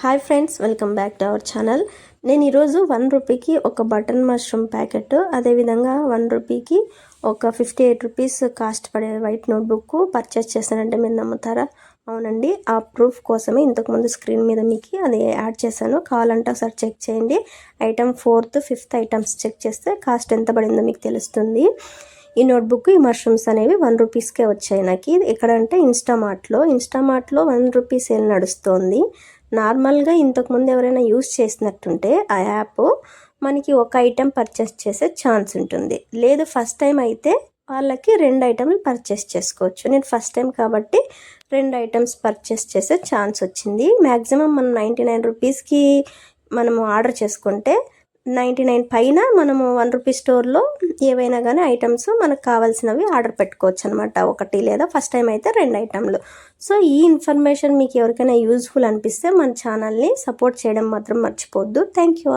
Hi friends, welcome back to our channel. నేను ఈరోజు 1 రూపీకి ఒక బటన్ మష్రూమ్ ప్యాకెట్, అదేవిధంగా 1 రూపీకి ఒక 58 రూపీస్ కాస్ట్ పడే వైట్ నోట్బుక్ పర్చేస్ చేశానంటే మీరు నమ్ముతారా? అవునండి, ఆ ప్రూఫ్ కోసమే ఇంతకుముందు స్క్రీన్ మీద మీకు అది యాడ్ చేశాను. కావాలంటే ఒకసారి చెక్ చేయండి. Item 4th 5th items check చేస్తే కాస్ట్ ఎంత పడిందో మీకు తెలుస్తుంది. ఈ నోట్బుక్, ఈ మష్రూమ్స్ అనేవి 1 రూపీస్కే వచ్చాయి నాకు. ఎక్కడంటే ఇన్స్టామార్ట్లో 1 రూపీ సేల్ నడుస్తోంది. నార్మల్గా ఇంతకుముందు ఎవరైనా యూస్ చేసినట్టుంటే ఆ యాప్ మనకి ఒక ఐటెం పర్చేస్ చేసే ఛాన్స్ ఉంటుంది. లేదు ఫస్ట్ టైం అయితే వాళ్ళకి 2 ఐటెంలు పర్చేస్ చేసుకోవచ్చు. నేను ఫస్ట్ టైం కాబట్టి 2 ఐటమ్స్ పర్చేస్ చేసే ఛాన్స్ వచ్చింది. మ్యాక్సిమం మనం 99 రూపీస్కి మనము ఆర్డర్ చేసుకుంటే 99 పైన మనము 1 రూపీ స్టోర్లో ఏవైనా కానీ ఐటమ్స్ మనకు కావాల్సినవి ఆర్డర్ పెట్టుకోవచ్చు అనమాట. ఒకటి లేదా ఫస్ట్ టైం అయితే 2 ఐటమ్లు. సో ఈ ఇన్ఫర్మేషన్ మీకు ఎవరికైనా యూజ్ఫుల్ అనిపిస్తే మన ఛానల్ని సపోర్ట్ చేయడం మాత్రం మర్చిపోవద్దు. Thank you.